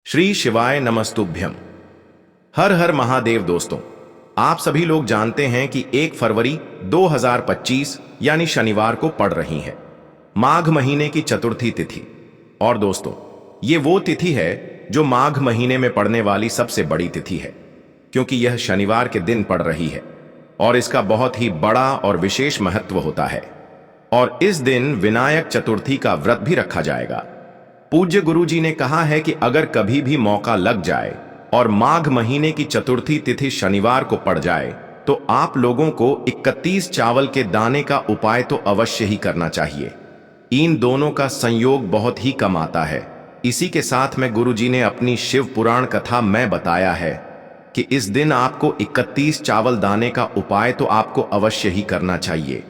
श्री शिवाय नमस्तुभ्यम। हर हर महादेव। दोस्तों, आप सभी लोग जानते हैं कि 1 फरवरी 2025 यानी शनिवार को पड़ रही है माघ महीने की चतुर्थी तिथि। और दोस्तों, ये वो तिथि है जो माघ महीने में पड़ने वाली सबसे बड़ी तिथि है, क्योंकि यह शनिवार के दिन पड़ रही है और इसका बहुत ही बड़ा और विशेष महत्व होता है। और इस दिन विनायक चतुर्थी का व्रत भी रखा जाएगा। पूज्य गुरु जी ने कहा है कि अगर कभी भी मौका लग जाए और माघ महीने की चतुर्थी तिथि शनिवार को पड़ जाए तो आप लोगों को 31 चावल के दाने का उपाय तो अवश्य ही करना चाहिए। इन दोनों का संयोग बहुत ही कम आता है। इसी के साथ में गुरु जी ने अपनी शिव पुराण कथा में बताया है कि इस दिन आपको 31 चावल दाने का उपाय तो आपको अवश्य ही करना चाहिए,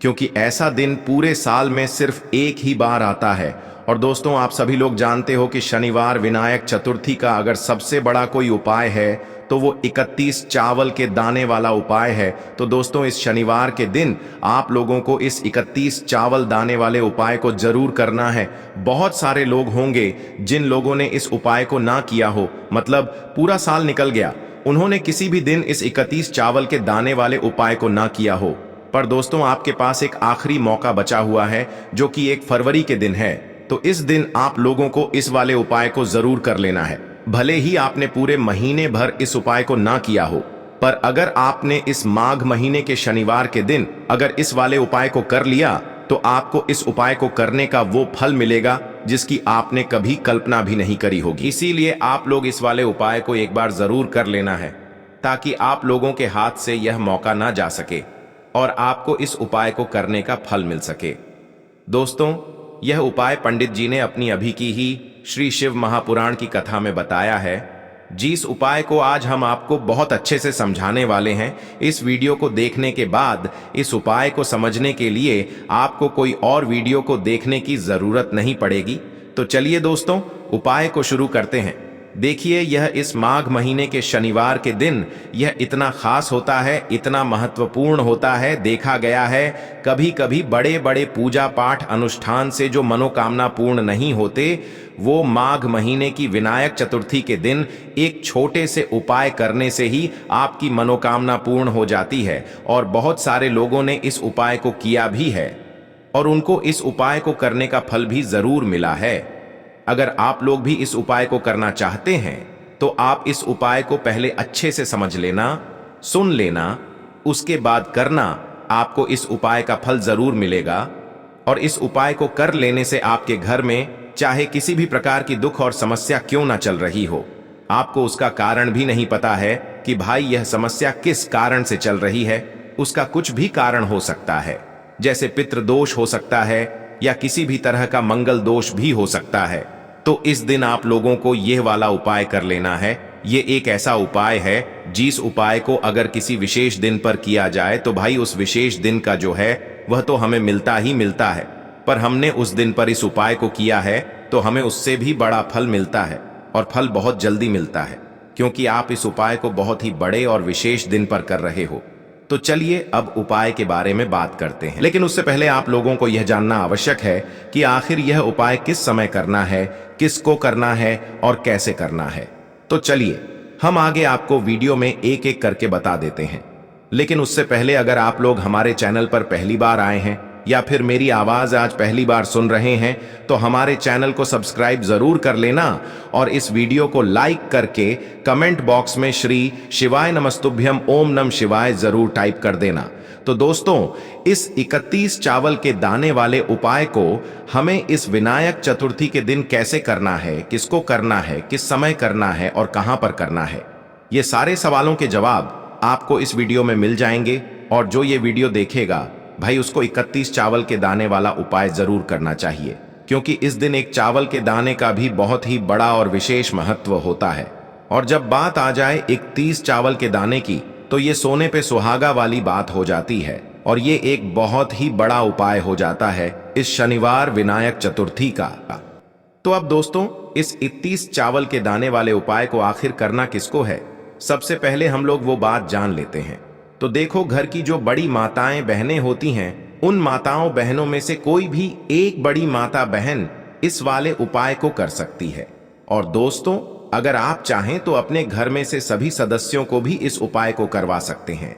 क्योंकि ऐसा दिन पूरे साल में सिर्फ एक ही बार आता है। और दोस्तों, आप सभी लोग जानते हो कि शनिवार विनायक चतुर्थी का अगर सबसे बड़ा कोई उपाय है तो वो 31 चावल के दाने वाला उपाय है। तो दोस्तों, इस शनिवार के दिन आप लोगों को इस 31 चावल दाने वाले उपाय को जरूर करना है। बहुत सारे लोग होंगे जिन लोगों ने इस उपाय को ना किया हो, मतलब पूरा साल निकल गया, उन्होंने किसी भी दिन इस 31 चावल के दाने वाले उपाय को ना किया हो। पर दोस्तों, आपके पास एक आखिरी मौका बचा हुआ है जो कि 1 फरवरी के दिन है। तो इस दिन आप लोगों को इस वाले उपाय को जरूर कर लेना है। भले ही आपने पूरे महीने भर इस उपाय को ना किया हो, पर अगर आपने इस माघ महीने के शनिवार के दिन अगर इस वाले उपाय को कर लिया तो आपको इस उपाय को करने का वो फल मिलेगा जिसकी आपने कभी कल्पना भी नहीं करी होगी। इसीलिए आप लोग इस वाले उपाय को एक बार जरूर कर लेना है, ताकि आप लोगों के हाथ से यह मौका ना जा सके और आपको इस उपाय को करने का फल मिल सके। दोस्तों, यह उपाय पंडित जी ने अपनी अभी की ही श्री शिव महापुराण की कथा में बताया है। जिस उपाय को आज हम आपको बहुत अच्छे से समझाने वाले हैं, इस वीडियो को देखने के बाद इस उपाय को समझने के लिए आपको कोई और वीडियो को देखने की जरूरत नहीं पड़ेगी। तो चलिए दोस्तों, उपाय को शुरू करते हैं। देखिए, यह इस माघ महीने के शनिवार के दिन यह इतना खास होता है, इतना महत्वपूर्ण होता है। देखा गया है कभी कभी बड़े बड़े पूजा पाठ अनुष्ठान से जो मनोकामना पूर्ण नहीं होते, वो माघ महीने की विनायक चतुर्थी के दिन एक छोटे से उपाय करने से ही आपकी मनोकामना पूर्ण हो जाती है। और बहुत सारे लोगों ने इस उपाय को किया भी है और उनको इस उपाय को करने का फल भी जरूर मिला है। अगर आप लोग भी इस उपाय को करना चाहते हैं तो आप इस उपाय को पहले अच्छे से समझ लेना, सुन लेना, उसके बाद करना। आपको इस उपाय का फल जरूर मिलेगा। और इस उपाय को कर लेने से आपके घर में चाहे किसी भी प्रकार की दुख और समस्या क्यों ना चल रही हो, आपको उसका कारण भी नहीं पता है कि भाई यह समस्या किस कारण से चल रही है, उसका कुछ भी कारण हो सकता है। जैसे पितृदोष हो सकता है या किसी भी तरह का मंगल दोष भी हो सकता है। तो इस दिन आप लोगों को यह वाला उपाय कर लेना है। ये एक ऐसा उपाय है जिस उपाय को अगर किसी विशेष दिन पर किया जाए तो भाई उस विशेष दिन का जो है वह तो हमें मिलता ही मिलता है। पर हमने उस दिन पर इस उपाय को किया है तो हमें उससे भी बड़ा फल मिलता है, और फल बहुत जल्दी मिलता है, क्योंकि आप इस उपाय को बहुत ही बड़े और विशेष दिन पर कर रहे हो। तो चलिए अब उपाय के बारे में बात करते हैं। लेकिन उससे पहले आप लोगों को यह जानना आवश्यक है कि आखिर यह उपाय किस समय करना है, किसको करना है और कैसे करना है। तो चलिए हम आगे आपको वीडियो में एक एक करके बता देते हैं। लेकिन उससे पहले अगर आप लोग हमारे चैनल पर पहली बार आए हैं या फिर मेरी आवाज आज पहली बार सुन रहे हैं तो हमारे चैनल को सब्सक्राइब जरूर कर लेना और इस वीडियो को लाइक करके कमेंट बॉक्स में श्री शिवाय नमस्तुभ्यम ओम नम शिवाय जरूर टाइप कर देना। तो दोस्तों, इस 31 चावल के दाने वाले उपाय को हमें इस विनायक चतुर्थी के दिन कैसे करना है, किसको करना है, किस समय करना है और कहां पर करना है, ये सारे सवालों के जवाब आपको इस वीडियो में मिल जाएंगे। और जो ये वीडियो देखेगा भाई उसको 31 चावल के दाने वाला उपाय जरूर करना चाहिए, क्योंकि इस दिन एक चावल के दाने का भी बहुत ही बड़ा और विशेष महत्व होता है। और जब बात आ जाए 31 चावल के दाने की तो ये सोने पे सुहागा वाली बात हो जाती है और ये एक बहुत ही बड़ा उपाय हो जाता है इस शनिवार विनायक चतुर्थी का। तो अब दोस्तों, इस 31 चावल के दाने वाले उपाय को आखिर करना किसको है, सबसे पहले हम लोग वो बात जान लेते हैं। तो देखो, घर की जो बड़ी माताएं बहनें होती हैं, उन माताओं बहनों में से कोई भी एक बड़ी माता बहन इस वाले उपाय को कर सकती है। और दोस्तों, अगर आप चाहें तो अपने घर में से सभी सदस्यों को भी इस उपाय को करवा सकते हैं।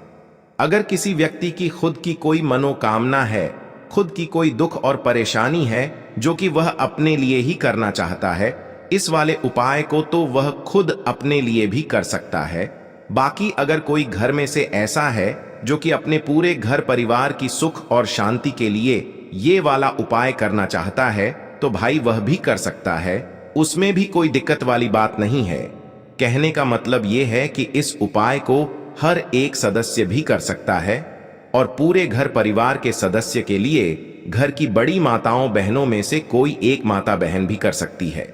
अगर किसी व्यक्ति की खुद की कोई मनोकामना है, खुद की कोई दुख और परेशानी है जो कि वह अपने लिए ही करना चाहता है, इस वाले उपाय को तो वह खुद अपने लिए भी कर सकता है। बाकी अगर कोई घर में से ऐसा है जो कि अपने पूरे घर परिवार की सुख और शांति के लिए ये वाला उपाय करना चाहता है, तो भाई वह भी कर सकता है, उसमें भी कोई दिक्कत वाली बात नहीं है। कहने का मतलब ये है कि इस उपाय को हर एक सदस्य भी कर सकता है और पूरे घर परिवार के सदस्य के लिए घर की बड़ी माताओं बहनों में से कोई एक माता बहन भी कर सकती है।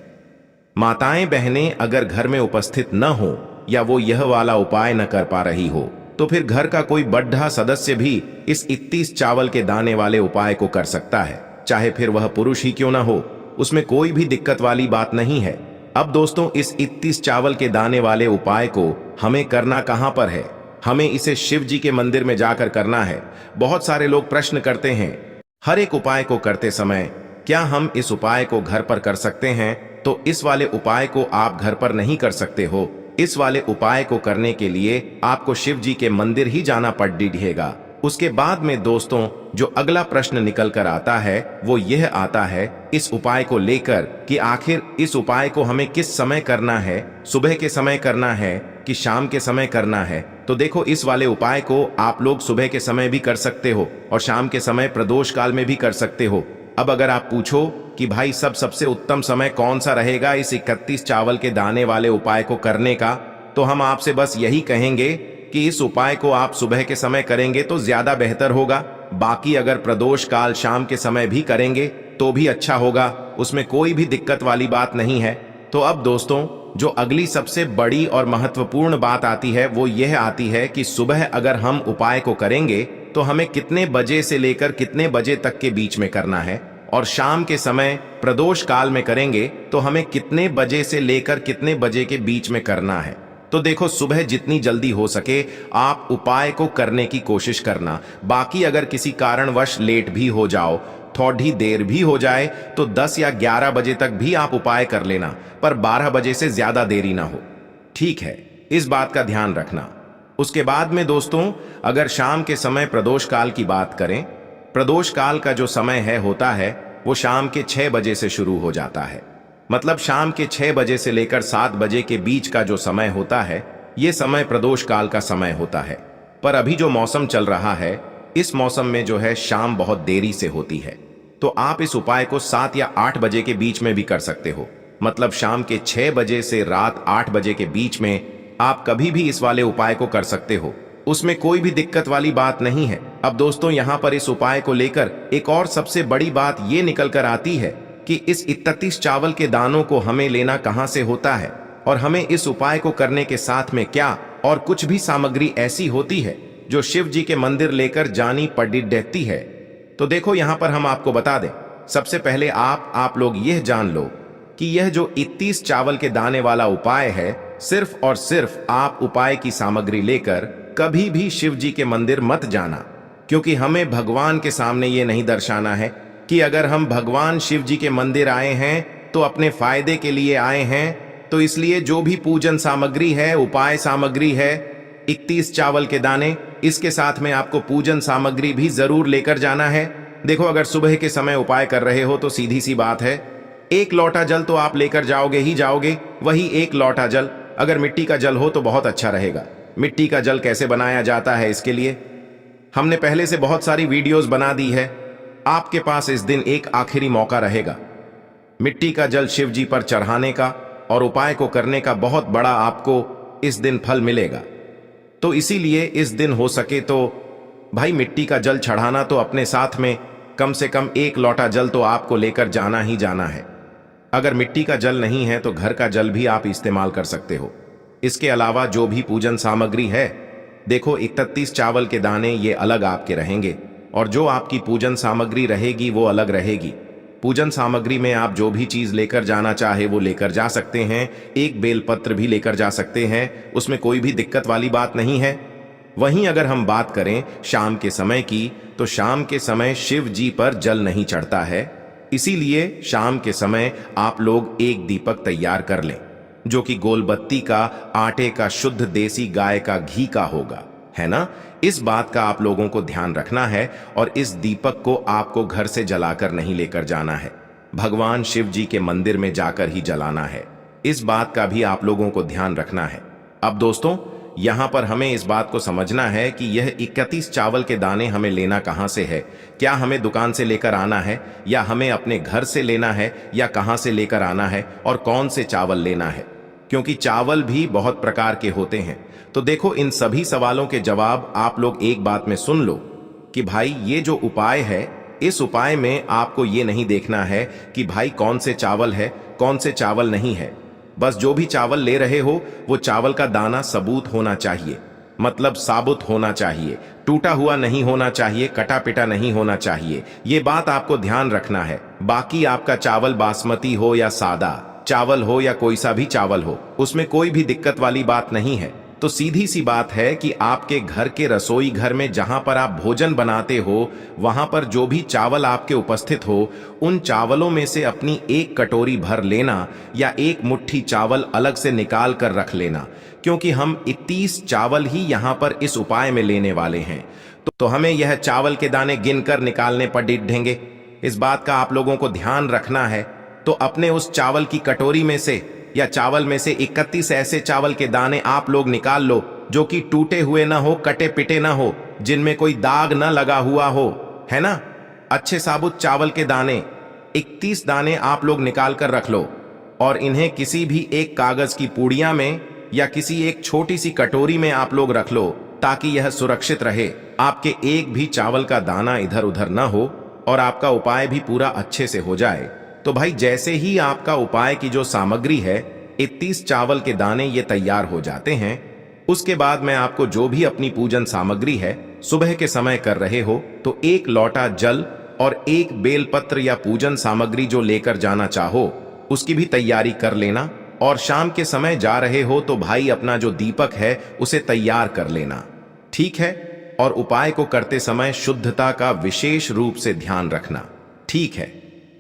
माताएं बहनें अगर घर में उपस्थित न हो या वो यह वाला उपाय न कर पा रही हो, तो फिर घर का कोई बड़ा सदस्य भी इस 31 चावल के दाने वाले उपाय को कर सकता है, चाहे फिर वह पुरुष ही क्यों ना हो, उसमें कोई भी दिक्कत वाली बात नहीं है। अब दोस्तों, इस 31 चावल के दाने वाले उपाय को हमें करना कहां पर है? हमें इसे शिव जी के मंदिर में जाकर करना है। बहुत सारे लोग प्रश्न करते हैं, हर एक उपाय को करते समय क्या हम इस उपाय को घर पर कर सकते हैं? तो इस वाले उपाय को आप घर पर नहीं कर सकते हो। इस वाले उपाय को करने के लिए आपको शिव जी के मंदिर ही जाना पड़ेगा। उसके बाद में दोस्तों, जो अगला प्रश्न निकल कर आता है वो यह आता है इस उपाय को लेकर कि आखिर इस उपाय को हमें किस समय करना है, सुबह के समय करना है कि शाम के समय करना है? तो देखो, इस वाले उपाय को आप लोग सुबह के समय भी कर सकते हो और शाम के समय प्रदोष काल में भी कर सकते हो। अब अगर आप पूछो कि भाई सबसे उत्तम समय कौन सा रहेगा इस 31 चावल के दाने वाले उपाय को करने का, तो हम आपसे बस यही कहेंगे कि इस उपाय को आप सुबह के समय करेंगे तो ज्यादा बेहतर होगा। बाकी अगर प्रदोष काल शाम के समय भी करेंगे तो भी अच्छा होगा, उसमें कोई भी दिक्कत वाली बात नहीं है। तो अब दोस्तों, जो अगली सबसे बड़ी और महत्वपूर्ण बात आती है वो यह आती है कि सुबह अगर हम उपाय को करेंगे तो हमें कितने बजे से लेकर कितने बजे तक के बीच में करना है, और शाम के समय प्रदोष काल में करेंगे तो हमें कितने बजे से लेकर कितने बजे के बीच में करना है। तो देखो, सुबह जितनी जल्दी हो सके आप उपाय को करने की कोशिश करना। बाकी अगर किसी कारणवश लेट भी हो जाओ, थोड़ी देर भी हो जाए, तो 10 या 11 बजे तक भी आप उपाय कर लेना, पर 12 बजे से ज्यादा देरी ना हो, ठीक है? इस बात का ध्यान रखना। उसके बाद में दोस्तों, अगर शाम के समय प्रदोष काल की बात करें, प्रदोष काल का जो समय होता है वो शाम के 6 बजे से शुरू हो जाता है। मतलब शाम के 6 बजे से लेकर 7 बजे के बीच का जो समय होता है, ये समय प्रदोष काल का समय होता है। पर अभी जो मौसम चल रहा है, इस मौसम में जो है शाम बहुत देरी से होती है, तो आप इस उपाय को 7 या 8 बजे के बीच में भी कर सकते हो। मतलब शाम के 6 बजे से रात 8 बजे के बीच में आप कभी भी इस वाले उपाय को कर सकते हो, उसमें कोई भी दिक्कत वाली बात नहीं है। अब दोस्तों, यहाँ पर इस उपाय को लेकर एक और सबसे बड़ी बात ये निकल कर आती है कि इस 31 चावल के दानों को हमें लेना कहां से होता है, और हमें इस उपाय को करने के साथ में क्या और कुछ भी सामग्री ऐसी होती है जो शिव जी के मंदिर लेकर जानी पड़ती है। तो देखो, यहां पर हम आपको बता दें, सबसे पहले आप लोग यह जान लो कि यह जो 31 चावल के दाने वाला उपाय है, सिर्फ और सिर्फ आप उपाय की सामग्री लेकर कभी भी शिव जी के मंदिर मत जाना, क्योंकि हमें भगवान के सामने ये नहीं दर्शाना है कि अगर हम भगवान शिव जी के मंदिर आए हैं तो अपने फायदे के लिए आए हैं। तो इसलिए जो भी पूजन सामग्री है, उपाय सामग्री है, 31 चावल के दाने, इसके साथ में आपको पूजन सामग्री भी जरूर लेकर जाना है। देखो, अगर सुबह के समय उपाय कर रहे हो तो सीधी सी बात है, 1 लोटा जल तो आप लेकर जाओगे ही जाओगे। वही 1 लोटा जल अगर मिट्टी का जल हो तो बहुत अच्छा रहेगा। मिट्टी का जल कैसे बनाया जाता है, इसके लिए हमने पहले से बहुत सारी वीडियोस बना दी है। आपके पास इस दिन एक आखिरी मौका रहेगा मिट्टी का जल शिव जी पर चढ़ाने का और उपाय को करने का। बहुत बड़ा आपको इस दिन फल मिलेगा। तो इसीलिए इस दिन हो सके तो भाई मिट्टी का जल चढ़ाना तो अपने साथ में कम से कम 1 लोटा जल तो आपको लेकर जाना ही जाना है। अगर मिट्टी का जल नहीं है तो घर का जल भी आप इस्तेमाल कर सकते हो। इसके अलावा जो भी पूजन सामग्री है, देखो 31 चावल के दाने ये अलग आपके रहेंगे और जो आपकी पूजन सामग्री रहेगी वो अलग रहेगी। पूजन सामग्री में आप जो भी चीज लेकर जाना चाहे वो लेकर जा सकते हैं। एक बेलपत्र भी लेकर जा सकते हैं, उसमें कोई भी दिक्कत वाली बात नहीं है। वहीं अगर हम बात करें शाम के समय की, तो शाम के समय शिव जी पर जल नहीं चढ़ता है, इसीलिए शाम के समय आप लोग एक दीपक तैयार कर लें। जो कि गोलबत्ती का, आटे का, शुद्ध देसी गाय का घी का होगा, है ना। इस बात का आप लोगों को ध्यान रखना है और इस दीपक को आपको घर से जलाकर नहीं लेकर जाना है, भगवान शिव जी के मंदिर में जाकर ही जलाना है। इस बात का भी आप लोगों को ध्यान रखना है। अब दोस्तों, यहां पर हमें इस बात को समझना है कि यह 31 चावल के दाने हमें लेना कहां से है। क्या हमें दुकान से लेकर आना है, या हमें अपने घर से लेना है, या कहां से लेकर आना है, और कौन से चावल लेना है, क्योंकि चावल भी बहुत प्रकार के होते हैं। तो देखो, इन सभी सवालों के जवाब आप लोग एक बात में सुन लो कि भाई ये जो उपाय है, इस उपाय में आपको ये नहीं देखना है कि भाई कौन से चावल है, कौन से चावल नहीं है। बस जो भी चावल ले रहे हो वो चावल का दाना सबूत होना चाहिए, मतलब साबुत होना चाहिए, टूटा हुआ नहीं होना चाहिए, कटा पिटा नहीं होना चाहिए। ये बात आपको ध्यान रखना है। बाकी आपका चावल बासमती हो या सादा चावल हो या कोई सा भी चावल हो, उसमें कोई भी दिक्कत वाली बात नहीं है। तो सीधी सी बात है कि आपके घर के रसोई घर में जहां पर आप भोजन बनाते हो, वहां पर जो भी चावल आपके उपस्थित हो, उन चावलों में से अपनी एक कटोरी भर लेना या एक मुट्ठी चावल अलग से निकाल कर रख लेना, क्योंकि हम 31 चावल ही यहां पर इस उपाय में लेने वाले हैं। तो हमें यह चावल के दाने गिनकर निकालने पर डिढेंगे। इस बात का आप लोगों को ध्यान रखना है। तो अपने उस चावल की कटोरी में से या चावल में से 31 ऐसे चावल के दाने आप लोग निकाल लो जो कि टूटे हुए ना हो, कटे पिटे ना हो, जिनमें कोई दाग ना लगा हुआ हो, है ना। अच्छे साबुत चावल के दाने 31 दाने आप लोग निकाल कर रख लो और इन्हें किसी भी एक कागज की पुड़िया में या किसी एक छोटी सी कटोरी में आप लोग रख लो, ताकि यह सुरक्षित रहे, आपके एक भी चावल का दाना इधर उधर ना हो और आपका उपाय भी पूरा अच्छे से हो जाए। तो भाई, जैसे ही आपका उपाय की जो सामग्री है, 31 चावल के दाने ये तैयार हो जाते हैं, उसके बाद मैं आपको जो भी अपनी पूजन सामग्री है, सुबह के समय कर रहे हो तो एक लोटा जल और एक बेलपत्र या पूजन सामग्री जो लेकर जाना चाहो उसकी भी तैयारी कर लेना। और शाम के समय जा रहे हो तो भाई अपना जो दीपक है उसे तैयार कर लेना, ठीक है। और उपाय को करते समय शुद्धता का विशेष रूप से ध्यान रखना, ठीक है।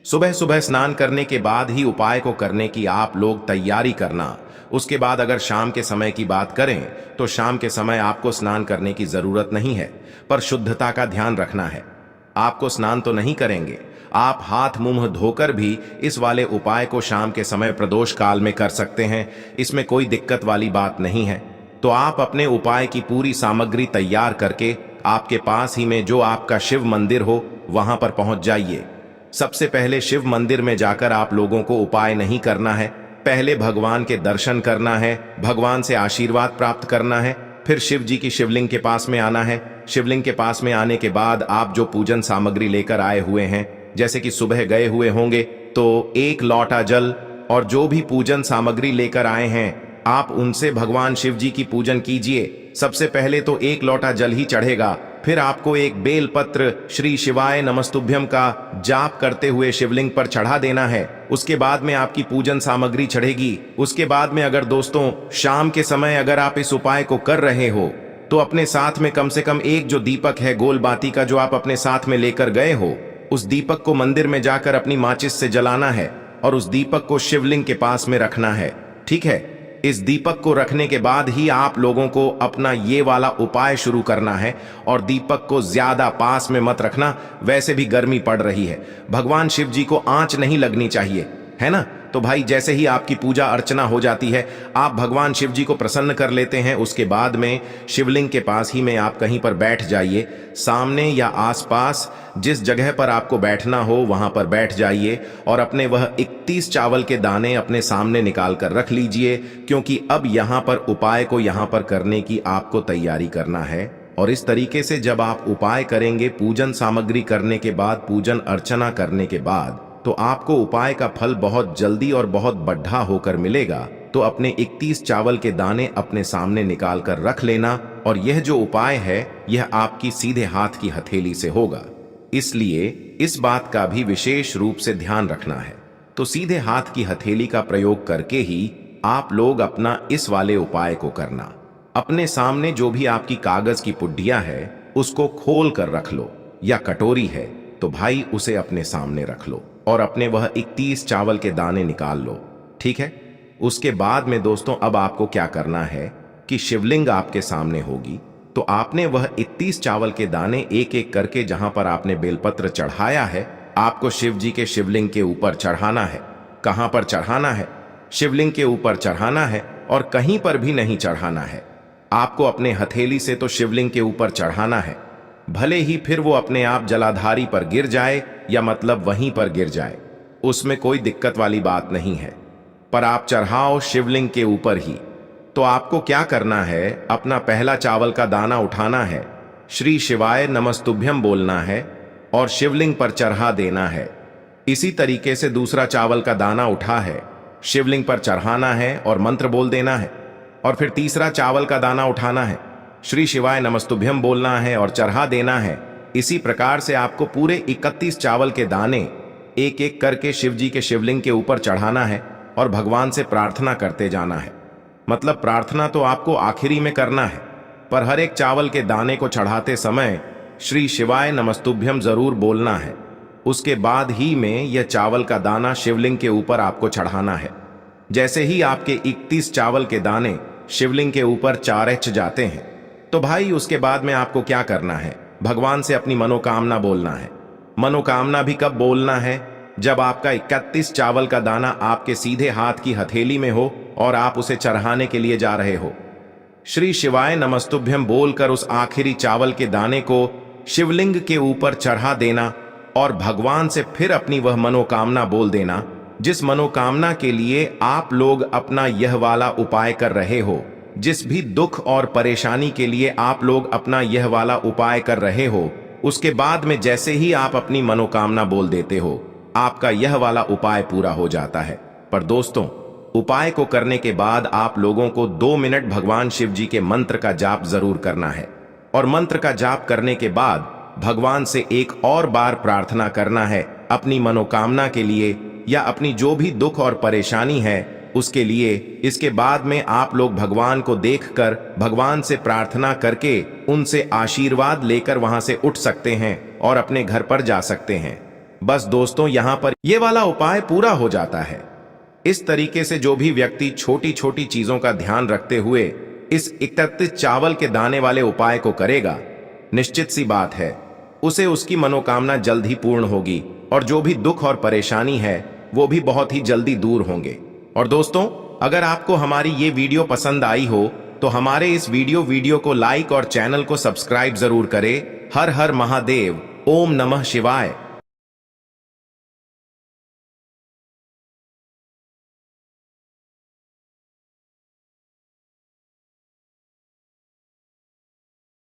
सुबह सुबह स्नान करने के बाद ही उपाय को करने की आप लोग तैयारी करना। उसके बाद अगर शाम के समय की बात करें तो शाम के समय आपको स्नान करने की जरूरत नहीं है, पर शुद्धता का ध्यान रखना है। आपको स्नान तो नहीं करेंगे, आप हाथ मुंह धोकर भी इस वाले उपाय को शाम के समय प्रदोष काल में कर सकते हैं, इसमें कोई दिक्कत वाली बात नहीं है। तो आप अपने उपाय की पूरी सामग्री तैयार करके आपके पास ही में जो आपका शिव मंदिर हो वहां पर पहुंच जाइए। सबसे पहले शिव मंदिर में जाकर आप लोगों को उपाय नहीं करना है, पहले भगवान के दर्शन करना है, भगवान से आशीर्वाद प्राप्त करना है, फिर शिव जी की शिवलिंग के पास में आना है। शिवलिंग के पास में आने के बाद आप जो पूजन सामग्री लेकर आए हुए हैं, जैसे कि सुबह गए हुए होंगे तो एक लोटा जल और जो भी पूजन सामग्री लेकर आए हैं, आप उनसे भगवान शिव जी की पूजन कीजिए। सबसे पहले तो एक लोटा जल ही चढ़ेगा, फिर आपको एक बेलपत्र श्री शिवाय नमस्तुभ्यम का जाप करते हुए शिवलिंग पर चढ़ा देना है। उसके बाद में आपकी पूजन सामग्री चढ़ेगी। उसके बाद में अगर दोस्तों शाम के समय अगर आप इस उपाय को कर रहे हो तो अपने साथ में कम से कम एक जो दीपक है गोल बाती का जो आप अपने साथ में लेकर गए हो, उस दीपक को मंदिर में जाकर अपनी माचिस से जलाना है और उस दीपक को शिवलिंग के पास में रखना है, ठीक है। इस दीपक को रखने के बाद ही आप लोगों को अपना ये वाला उपाय शुरू करना है और दीपक को ज्यादा पास में मत रखना, वैसे भी गर्मी पड़ रही है, भगवान शिव जी को आंच नहीं लगनी चाहिए, है ना। तो भाई जैसे ही आपकी पूजा अर्चना हो जाती है, आप भगवान शिव जी को प्रसन्न कर लेते हैं, उसके बाद में शिवलिंग के पास ही में आप कहीं पर बैठ जाइए। सामने या आसपास जिस जगह पर आपको बैठना हो वहां पर बैठ जाइए और अपने वह 31 चावल के दाने अपने सामने निकाल कर रख लीजिए, क्योंकि अब यहां पर उपाय को यहां पर करने की आपको तैयारी करना है। और इस तरीके से जब आप उपाय करेंगे, पूजन सामग्री करने के बाद, पूजन अर्चना करने के बाद, तो आपको उपाय का फल बहुत जल्दी और बहुत बढ़ा होकर मिलेगा। तो अपने 31 चावल के दाने अपने सामने निकाल कर रख लेना और यह जो उपाय है यह आपकी सीधे हाथ की हथेली से होगा, इसलिए इस बात का भी विशेष रूप से ध्यान रखना है। तो सीधे हाथ की हथेली का प्रयोग करके ही आप लोग अपना इस वाले उपाय को करना। अपने सामने जो भी आपकी कागज की पुड्डिया है उसको खोल कर रख लो, या कटोरी है तो भाई उसे अपने सामने रख लो और अपने वह 31 चावल के दाने निकाल लो, ठीक है। उसके बाद में दोस्तों अब आपको क्या करना है कि शिवलिंग आपके सामने होगी, तो आपने वह 31 चावल के दाने एक एक करके जहां पर आपने बेलपत्र चढ़ाया है, आपको शिव जी के शिवलिंग के ऊपर चढ़ाना है। कहां पर चढ़ाना है? शिवलिंग के ऊपर चढ़ाना है और कहीं पर भी नहीं चढ़ाना है। आपको अपने हथेली से तो शिवलिंग के ऊपर चढ़ाना है, भले ही फिर वो अपने आप जलाधारी पर गिर जाए या मतलब वहीं पर गिर जाए, उसमें कोई दिक्कत वाली बात नहीं है, पर आप चढ़ाओ शिवलिंग के ऊपर ही। तो आपको क्या करना है, अपना पहला चावल का दाना उठाना है, श्री शिवाय नमस्तुभ्यम बोलना है और शिवलिंग पर चढ़ा देना है। इसी तरीके से दूसरा चावल का दाना उठा है, शिवलिंग पर चढ़ाना है और मंत्र बोल देना है। और फिर तीसरा चावल का दाना उठाना है, श्री शिवाय नमस्तुभ्यम बोलना है और चढ़ा देना है। इसी प्रकार से आपको पूरे 31 चावल के दाने एक एक करके शिव जी के शिवलिंग के ऊपर चढ़ाना है और भगवान से प्रार्थना करते जाना है। मतलब प्रार्थना तो आपको आखिरी में करना है, पर हर एक चावल के दाने को चढ़ाते समय श्री शिवाय नमस्तुभ्यम जरूर बोलना है। उसके बाद ही में यह चावल का दाना शिवलिंग के ऊपर आपको चढ़ाना है। जैसे ही आपके 31 चावल के दाने शिवलिंग के ऊपर चारच जाते हैं, तो भाई उसके बाद में आपको क्या करना है, भगवान से अपनी मनोकामना बोलना है। मनोकामना भी कब बोलना है? जब आपका 31 चावल का दाना आपके सीधे हाथ की हथेली में हो और आप उसे चढ़ाने के लिए जा रहे हो। श्री शिवाय नमस्तुभ्यम बोलकर उस आखिरी चावल के दाने को शिवलिंग के ऊपर चढ़ा देना और भगवान से फिर अपनी वह मनोकामना बोल देना, जिस मनोकामना के लिए आप लोग अपना यह वाला उपाय कर रहे हो, जिस भी दुख और परेशानी के लिए आप लोग अपना यह वाला उपाय कर रहे हो। उसके बाद में जैसे ही आप अपनी मनोकामना बोल देते हो, आपका यह वाला उपाय पूरा हो जाता है। पर दोस्तों, उपाय को करने के बाद आप लोगों को 2 मिनट भगवान शिव जी के मंत्र का जाप जरूर करना है और मंत्र का जाप करने के बाद भगवान से एक और बार प्रार्थना करना है अपनी मनोकामना के लिए या अपनी जो भी दुख और परेशानी है उसके लिए। इसके बाद में आप लोग भगवान को देखकर भगवान से प्रार्थना करके उनसे आशीर्वाद लेकर वहां से उठ सकते हैं और अपने घर पर जा सकते हैं। बस दोस्तों, यहां पर ये वाला उपाय पूरा हो जाता है। इस तरीके से जो भी व्यक्ति छोटी छोटी चीजों का ध्यान रखते हुए इस 31 चावल के दाने वाले उपाय को करेगा, निश्चित सी बात है उसे उसकी मनोकामना जल्द ही पूर्ण होगी और जो भी दुख और परेशानी है वो भी बहुत ही जल्दी दूर होंगे। और दोस्तों, अगर आपको हमारी ये वीडियो पसंद आई हो तो हमारे इस वीडियो को लाइक और चैनल को सब्सक्राइब जरूर करें। हर हर महादेव, ओम नमः शिवाय।